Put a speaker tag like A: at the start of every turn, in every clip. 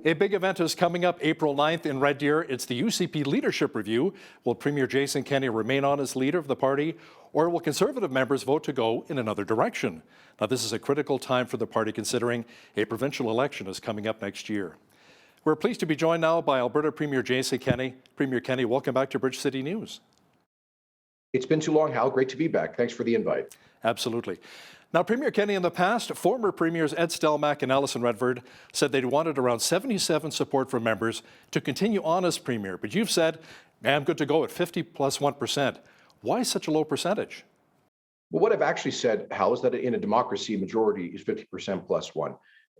A: A big event is coming up April 9th in Red Deer. It's the UCP Leadership Review. Will Premier Kenney remain on as leader of the party, or will Conservative members vote to go in another direction? Now, this is a critical time for the party considering a provincial election is coming up next year. We're pleased to be joined now by Alberta Premier Kenney. Premier Kenney, welcome back to Bridge City News.
B: It's been too long, Hal. Great to be back. Thanks for the invite.
A: Absolutely. Now, Premier Kenney, in the past, former Premiers Ed Stelmach and Alison Redford said they wanted around 77 support from members to continue on as Premier. But you've said, I'm good to go at 50 plus 1%. Why such a low percentage?
B: Well, what I've actually said, Hal, is that in a democracy, majority is 50% plus one.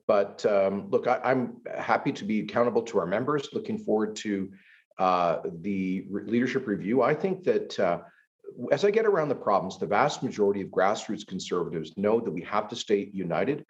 B: But look, I'm happy to be accountable to our members, looking forward to the leadership review. I think that as I get around the problems, the vast majority of grassroots Conservatives know that we have to stay united,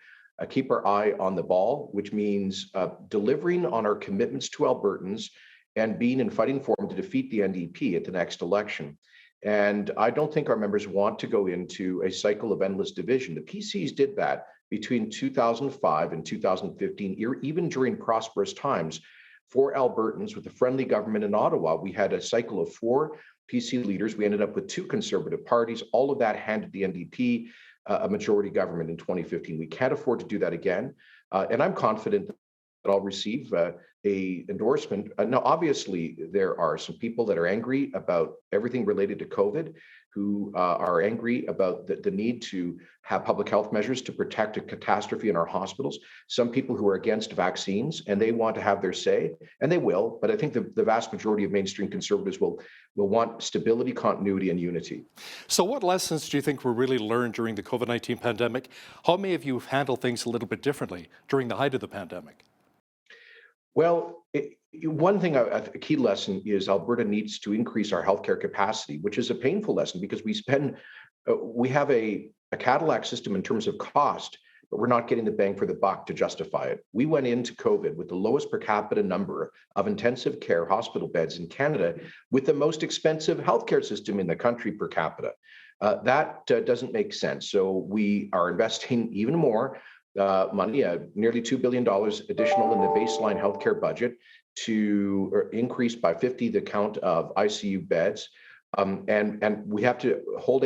B: keep our eye on the ball, which means delivering on our commitments to Albertans and being in fighting form to defeat the NDP at the next election. And I don't think our members want to go into a cycle of endless division. The PCs did that between 2005 and 2015, even during prosperous times. For Albertans, with a friendly government in Ottawa, we had a cycle of 4 PC leaders. We ended up with 2 Conservative parties. All of that handed the NDP a majority government in 2015. We can't afford to do that again. And I'm confident that I'll receive a endorsement. Now, obviously, there are some people that are angry about everything related to COVID, who are angry about the need to have public health measures to protect a catastrophe in our hospitals. Some people who are against vaccines, and they want to have their say, and they will. But I think the vast majority of mainstream Conservatives will want stability, continuity, and unity.
A: So what lessons do you think were really learned during the COVID-19 pandemic? How may have you handled things a little bit differently during the height of the pandemic?
B: Well, one thing, a key lesson is Alberta needs to increase our healthcare capacity, which is a painful lesson because we have a Cadillac system in terms of cost, but we're not getting the bang for the buck to justify it. We went into COVID with the lowest per capita number of intensive care hospital beds in Canada, with the most expensive healthcare system in the country per capita. That doesn't make sense. So we are investing even more money, nearly $2 billion additional in the baseline healthcare budget to increase by 50 the count of ICU beds. And we have to hold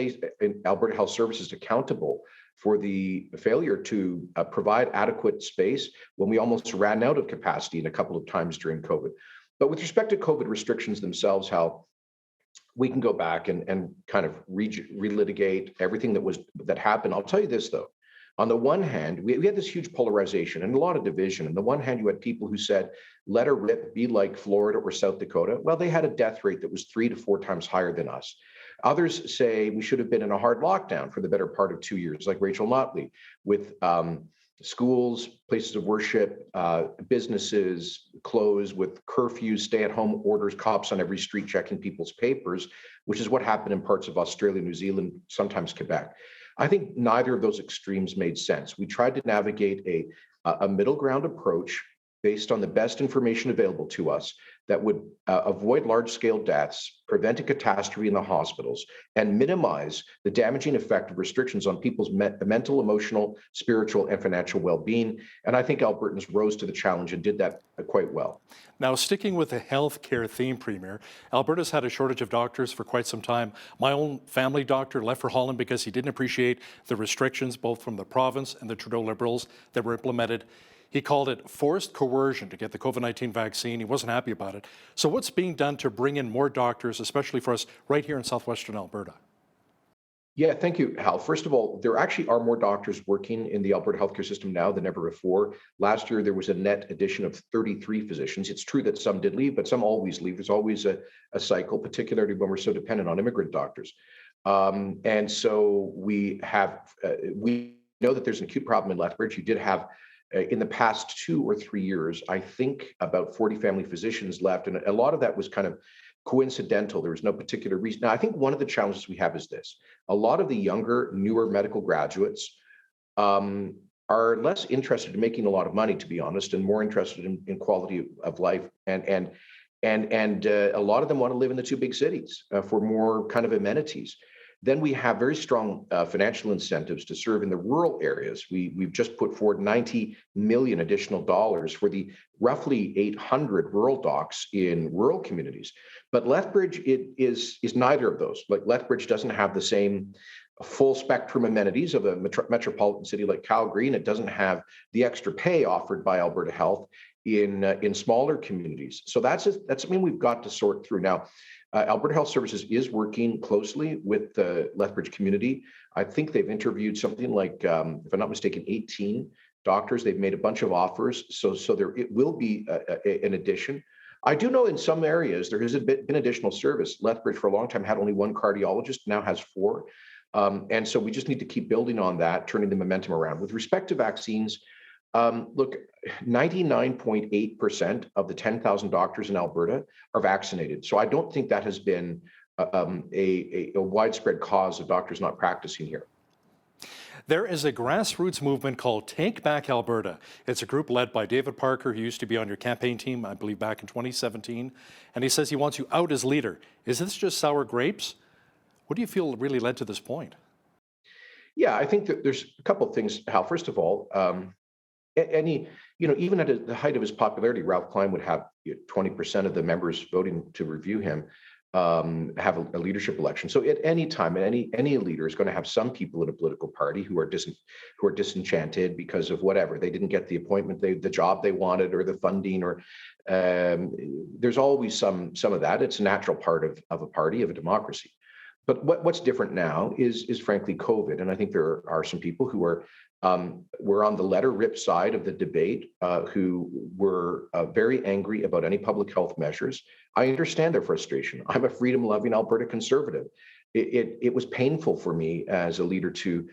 B: Alberta Health Services accountable for the failure to provide adequate space when we almost ran out of capacity in a couple of times during COVID. But with respect to COVID restrictions themselves, how we can go back and kind of relitigate everything that happened. I'll tell you this, though. On the one hand, we had this huge polarization and a lot of division. On the one hand, you had people who said, let her rip, be like Florida or South Dakota. Well, they had a death rate that was 3 to 4 times higher than us. Others say we should have been in a hard lockdown for the better part of 2 years, like Rachel Notley, with schools, places of worship, businesses closed, with curfews, stay-at-home orders, cops on every street checking people's papers, which is what happened in parts of Australia, New Zealand, sometimes Quebec. I think neither of those extremes made sense. We tried to navigate a middle ground approach based on the best information available to us that would avoid large-scale deaths, prevent a catastrophe in the hospitals, and minimize the damaging effect of restrictions on people's mental, emotional, spiritual, and financial well-being. And I think Albertans rose to the challenge and did that quite well.
A: Now, sticking with the healthcare theme, Premier, Alberta's had a shortage of doctors for quite some time. My own family doctor left for Holland because he didn't appreciate the restrictions, both from the province and the Trudeau Liberals, that were implemented. He called it forced coercion to get the COVID-19 vaccine. He wasn't happy about it. So what's being done to bring in more doctors, especially for us right here in southwestern Alberta?
B: Yeah, thank you, Hal. First of all, there actually are more doctors working in the Alberta healthcare system now than ever before. Last year, there was a net addition of 33 physicians. It's true that some did leave, but some always leave. There's always a cycle, particularly when we're so dependent on immigrant doctors. And so we know that there's an acute problem in Lethbridge. You did have in the past 2 or 3 years, I think about 40 family physicians left. And a lot of that was kind of coincidental. There was no particular reason. Now, I think one of the challenges we have is this. A lot of the younger, newer medical graduates are less interested in making a lot of money, to be honest, and more interested in quality of life. And a lot of them want to live in the 2 big cities for more kind of amenities. Then we have very strong financial incentives to serve in the rural areas. We've just put forward 90 million additional dollars for the roughly 800 rural docs in rural communities. But Lethbridge is neither of those. Like Lethbridge doesn't have the same full spectrum amenities of a metropolitan city like Calgary, and it doesn't have the extra pay offered by Alberta Health in smaller communities. So that's something we've got to sort through now. Alberta Health Services is working closely with the Lethbridge community. I think they've interviewed something like, if I'm not mistaken, 18 doctors. They've made a bunch of offers, so there it will be an addition. I do know in some areas there has been additional service. Lethbridge for a long time had only one cardiologist, now has four. And so we just need to keep building on that, turning the momentum around. With respect to vaccines, look, 99.8% of the 10,000 doctors in Alberta are vaccinated. So I don't think that has been a widespread cause of doctors not practicing here.
A: There is a grassroots movement called Take Back Alberta. It's a group led by David Parker, who used to be on your campaign team, I believe, back in 2017. And he says he wants you out as leader. Is this just sour grapes? What do you feel really led to this point?
B: Yeah, I think that there's a couple of things, Hal. First of all, even at the height of his popularity, Ralph Klein would have 20% of the members voting to review him have a leadership election. So at any time, any leader is going to have some people in a political party who are disenchanted because of whatever. They didn't get the appointment, the job they wanted, or the funding, or there's always some of that. It's a natural part of a party, of a democracy. But what's different now is frankly COVID, and I think there are some people who were on the letter rip side of the debate who were very angry about any public health measures. I understand their frustration. I'm a freedom-loving Alberta conservative. It was painful for me as a leader to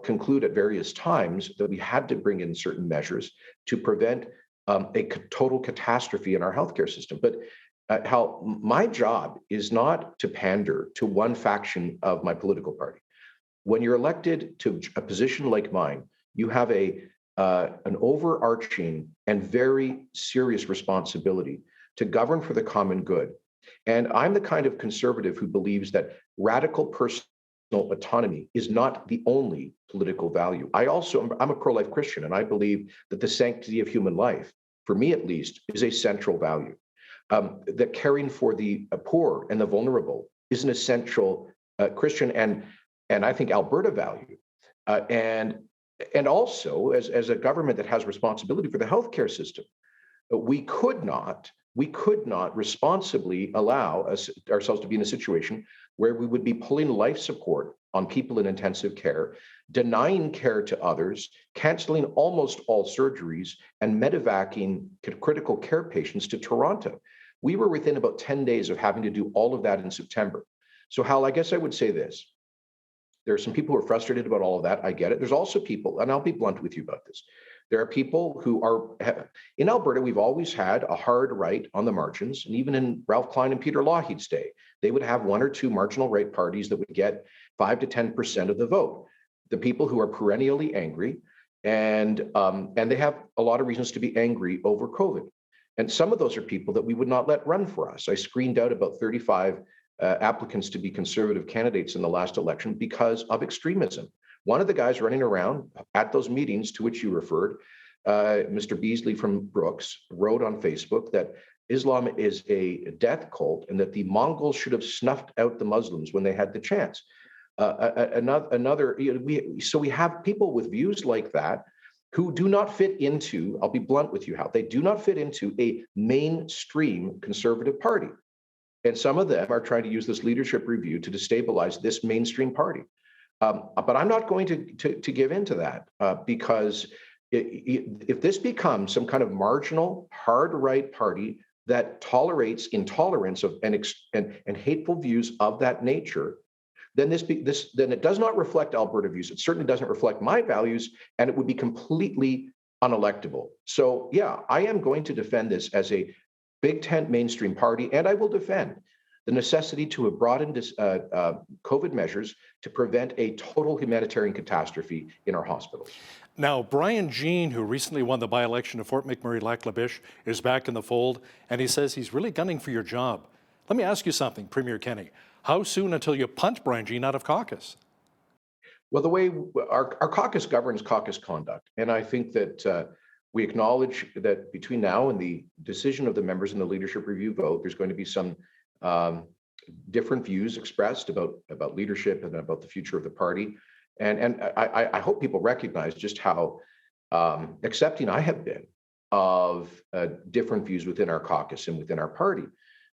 B: conclude at various times that we had to bring in certain measures to prevent a total catastrophe in our healthcare system. But Hal, my job is not to pander to one faction of my political party. When you're elected to a position like mine, you have an overarching and very serious responsibility to govern for the common good. And I'm the kind of conservative who believes that radical personal autonomy is not the only political value. I'm a pro-life Christian, and I believe that the sanctity of human life, for me at least, is a central value. That caring for the poor and the vulnerable is an essential Christian and I think Alberta value. And also, as a government that has responsibility for the healthcare system, we could not responsibly allow ourselves to be in a situation where we would be pulling life support on people in intensive care, denying care to others, canceling almost all surgeries, and medevacing critical care patients to Toronto. We were within about 10 days of having to do all of that in September. So Hal, I guess I would say this. There are some people who are frustrated about all of that. I get it. There's also people, and I'll be blunt with you about this. There are people who are, in Alberta, we've always had a hard right on the margins. And even in Ralph Klein and Peter Lougheed's day, they would have one or two marginal right parties that would get 5 to 10% of the vote. The people who are perennially angry, and they have a lot of reasons to be angry over COVID. And some of those are people that we would not let run for us. I screened out about 35 applicants to be Conservative candidates in the last election because of extremism. One of the guys running around at those meetings to which you referred, Mr. Beasley from Brooks, wrote on Facebook that Islam is a death cult and that the Mongols should have snuffed out the Muslims when they had the chance. We have people with views like that who do not fit into, I'll be blunt with you, Hal, they do not fit into a mainstream Conservative party. And some of them are trying to use this leadership review to destabilize this mainstream party. But I'm not going to give in to that because if this becomes some kind of marginal, hard right party that tolerates intolerance of and hateful views of that nature, then then it does not reflect Alberta views. It certainly doesn't reflect my values, and it would be completely unelectable. So yeah, I am going to defend this as a big tent mainstream party, and I will defend the necessity to have brought in COVID measures to prevent a total humanitarian catastrophe in our hospitals.
A: Now, Brian Jean, who recently won the by-election of Fort McMurray-Lac-La-Biche, is back in the fold, and he says he's really gunning for your job. Let me ask you something, Premier Kenney. How soon until you punt Brian Jean out of caucus?
B: Well, the way our caucus governs caucus conduct, and I think that we acknowledge that between now and the decision of the members in the leadership review vote, there's going to be some um, different views expressed about leadership and about the future of the party. And I hope people recognize just how accepting I have been of different views within our caucus and within our party.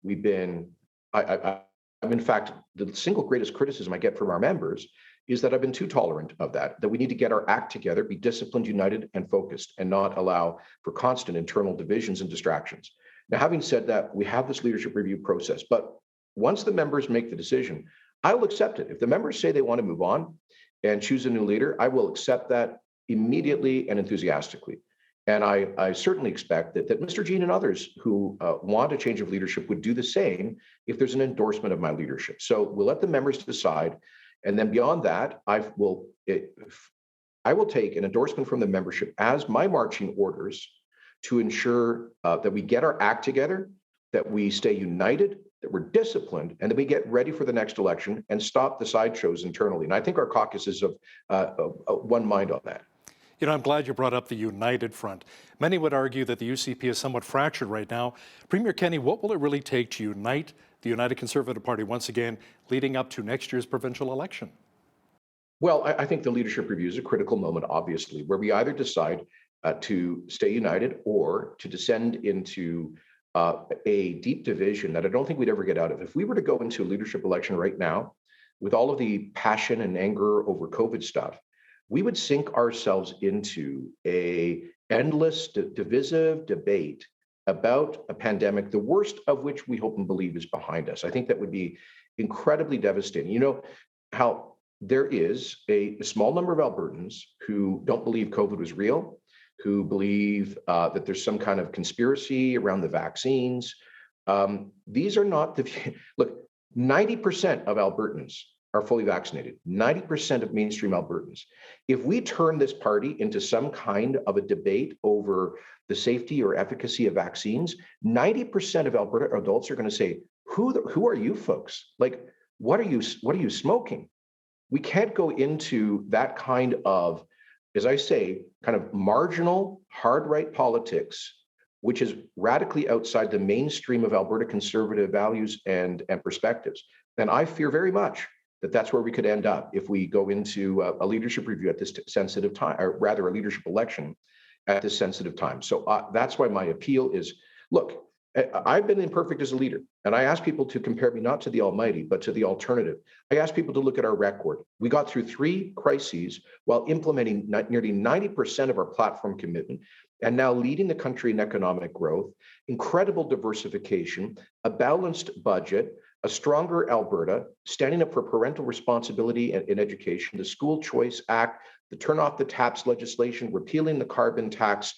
B: We've been, I'm in fact, the single greatest criticism I get from our members is that I've been too tolerant of that we need to get our act together, be disciplined, united, and focused, and not allow for constant internal divisions and distractions. Now, having said that, we have this leadership review process, but once the members make the decision, I will accept it. If the members say they want to move on and choose a new leader, I will accept that immediately and enthusiastically. And I certainly expect that Mr. Jean and others who want a change of leadership would do the same if there's an endorsement of my leadership. So we'll let the members decide. And then beyond that, I will take an endorsement from the membership as my marching orders to ensure that we get our act together, that we stay united, that we're disciplined, and that we get ready for the next election and stop the sideshows internally. And I think our caucus is of one mind on that.
A: You know, I'm glad you brought up the united front. Many would argue that the UCP is somewhat fractured right now. Premier Kenney, what will it really take to unite the United Conservative Party once again, leading up to next year's provincial election?
B: Well, I think the leadership review is a critical moment, obviously, where we either decide to stay united or to descend into a deep division that I don't think we'd ever get out of. If we were to go into a leadership election right now, with all of the passion and anger over COVID stuff, we would sink ourselves into a endless divisive debate about a pandemic, the worst of which we hope and believe is behind us. I think that would be incredibly devastating. You know how there is a small number of Albertans who don't believe COVID was real, who believe that there's some kind of conspiracy around the vaccines. These are not the, look, 90% of Albertans are fully vaccinated, 90% of mainstream Albertans. If we turn this party into some kind of a debate over the safety or efficacy of vaccines, 90% of Alberta adults are going to say, who are you folks? Like, what are you smoking? We can't go into that kind of, as I say, kind of marginal, hard right politics, which is radically outside the mainstream of Alberta conservative values and perspectives. And I fear very much that that's where we could end up if we go into a leadership review at this sensitive time, or rather a leadership election at this sensitive time. So that's why my appeal is, look, I've been imperfect as a leader, and I ask people to compare me not to the almighty, but to the alternative. I ask people to look at our record. We got through 3 crises while implementing nearly 90% of our platform commitment, and now leading the country in economic growth, incredible diversification, a balanced budget, a stronger Alberta, standing up for parental responsibility in education, the School Choice Act, the Turn Off the Taps legislation, repealing the carbon tax,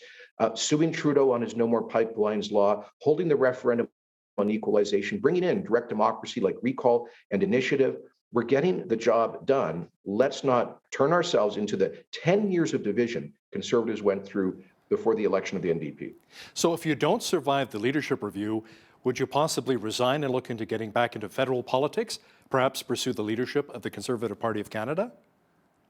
B: suing Trudeau on his No More Pipelines law, holding the referendum on equalization, bringing in direct democracy like recall and initiative. We're getting the job done. Let's not turn ourselves into the 10 years of division Conservatives went through before the election of the NDP.
A: So if you don't survive the leadership review, would you possibly resign and look into getting back into federal politics, perhaps pursue the leadership of the Conservative Party of Canada?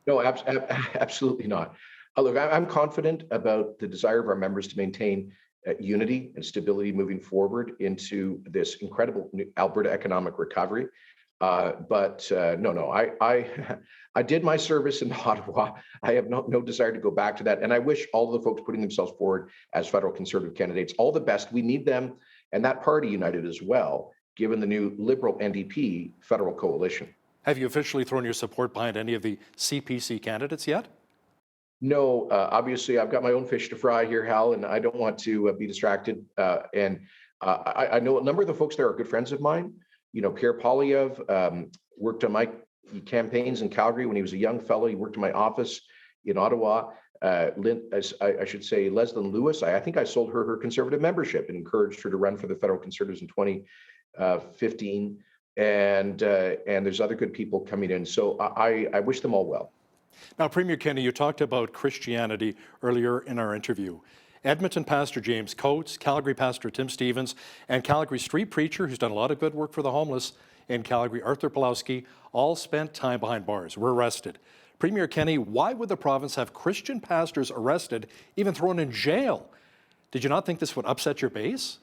B: No, absolutely not. Look, I'm confident about the desire of our members to maintain unity and stability moving forward into this incredible Alberta economic recovery. No, I did my service in Ottawa. I have no desire to go back to that. And I wish all of the folks putting themselves forward as federal Conservative candidates all the best. We need them and that party united as well, given the new Liberal NDP federal coalition.
A: Have you officially thrown your support behind any of the CPC candidates yet?
B: No, obviously I've got my own fish to fry here, Hal, and I don't want to be distracted. I know a number of the folks there are good friends of mine. You know, Pierre Poilievre worked on my campaigns in Calgary when he was a young fellow. He worked in my office in Ottawa. I should say, Leslyn Lewis, I think I sold her Conservative membership and encouraged her to run for the federal Conservatives in 2015. And there's other good people coming in. So I wish them all well.
A: Now, Premier Kenney, you talked about Christianity earlier in our interview. Edmonton Pastor James Coates, Calgary Pastor Tim Stevens, and Calgary street preacher who's done a lot of good work for the homeless, in Calgary, Arthur Pulowski, all spent time behind bars, were arrested. Premier Kenney, why would the province have Christian pastors arrested, even thrown in jail? Did you not think this would upset your base?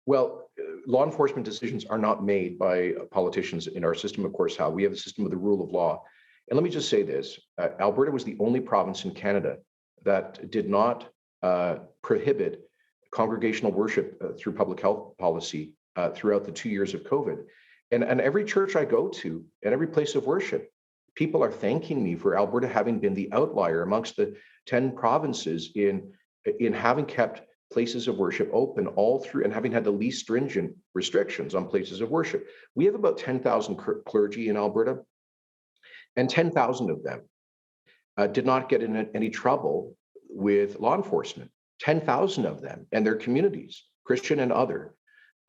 B: Well, law enforcement decisions are not made by politicians in our system, of course, Hal. We have a system of the rule of law. And let me just say this, Alberta was the only province in Canada that did not prohibit congregational worship through public health policy throughout the 2 years of COVID. And every church I go to and every place of worship, people are thanking me for Alberta having been the outlier amongst the 10 provinces in having kept places of worship open all through and having had the least stringent restrictions on places of worship. We have about 10,000 clergy in Alberta, and 10,000 of them did not get in any trouble with law enforcement. 10,000 of them and their communities, Christian and other,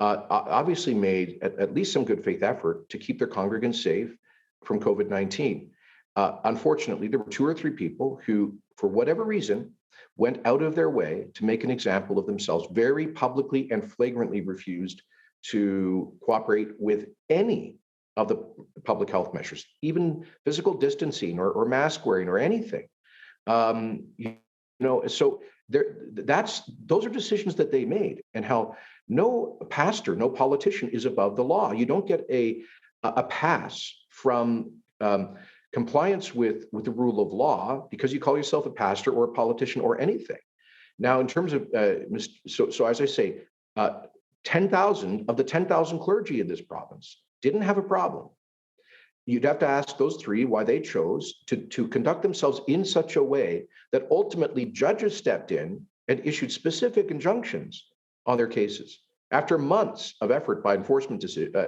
B: obviously made at least some good faith effort to keep their congregants safe from COVID-19. Unfortunately, there were 2 or 3 people who, for whatever reason, went out of their way to make an example of themselves, very publicly and flagrantly refused to cooperate with any of the public health measures, even physical distancing or mask wearing or anything. So those are decisions that they made, and how no pastor, no politician is above the law. You don't get a pass from compliance with the rule of law because you call yourself a pastor or a politician or anything. Now, in terms of so as I say, 10,000 of the 10,000 clergy in this province didn't have a problem. You'd have to ask those 3 why they chose to conduct themselves in such a way that ultimately judges stepped in and issued specific injunctions on their cases after months of effort by enforcement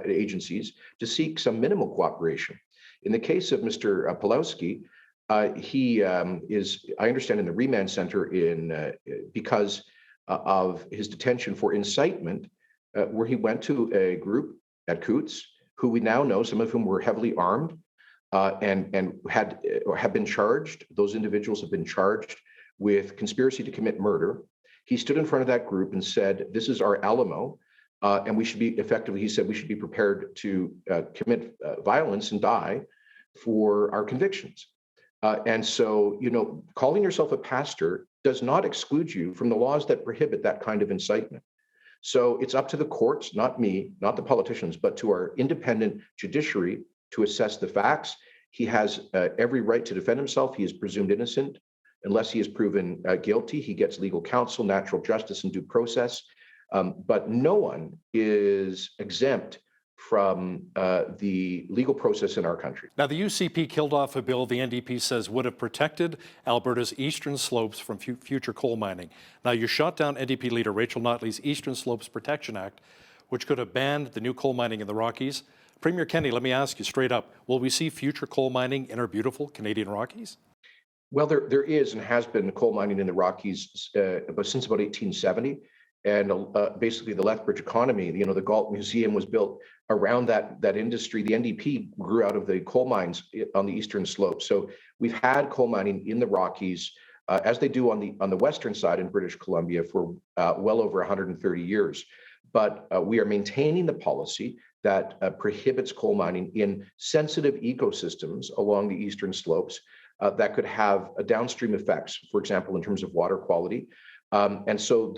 B: agencies to seek some minimal cooperation. In the case of Mr. Pulowski, he is, I understand, in the remand center because of his detention for incitement, where he went to a group at Coots, who we now know, some of whom were heavily armed and have been charged. Those individuals have been charged with conspiracy to commit murder. He stood in front of that group and said, "This is our Alamo, and we should be effectively," he said, "we should be prepared to commit violence and die for our convictions." And so, calling yourself a pastor does not exclude you from the laws that prohibit that kind of incitement. So it's up to the courts, not me, not the politicians, but to our independent judiciary to assess the facts. He has every right to defend himself. He is presumed innocent unless he is proven guilty. He gets legal counsel, natural justice, and due process. But no one is exempt from the legal process in our country.
A: Now, the UCP killed off a bill the NDP says would have protected Alberta's eastern slopes from future coal mining. Now, you shot down NDP leader Rachel Notley's Eastern Slopes Protection Act, which could have banned the new coal mining in the Rockies. Premier Kenney, let me ask you straight up, will we see future coal mining in our beautiful Canadian Rockies?
B: Well, there is and has been coal mining in the Rockies since about 1870. And basically the Lethbridge economy, the Galt Museum was built around that industry. The NDP grew out of the coal mines on the eastern slope. So we've had coal mining in the Rockies, as they do on the western side in British Columbia for well over 130 years. But we are maintaining the policy that prohibits coal mining in sensitive ecosystems along the eastern slopes that could have downstream effects, for example, in terms of water quality. And so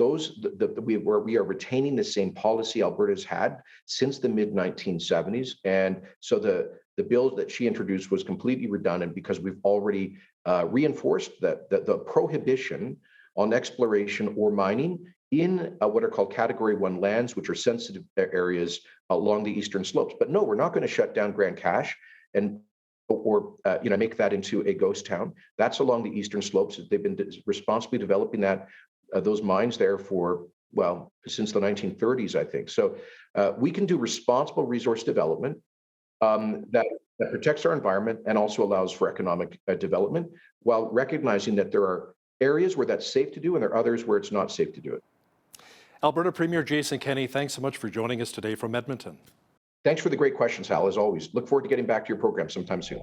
B: we are retaining the same policy Alberta's had since the mid-1970s. And so the bill that she introduced was completely redundant because we've already reinforced that the prohibition on exploration or mining in what are called Category 1 lands, which are sensitive areas along the eastern slopes. But no, we're not going to shut down Grande Cache or make that into a ghost town. That's along the eastern slopes. They've been responsibly developing those mines there since the 1930s, I think. So we can do responsible resource development that protects our environment and also allows for economic development, while recognizing that there are areas where that's safe to do and there are others where it's not safe to do it.
A: Alberta Premier Jason Kenney, thanks so much for joining us today from Edmonton.
B: Thanks for the great questions, Hal, as always. Look forward to getting back to your program sometime soon.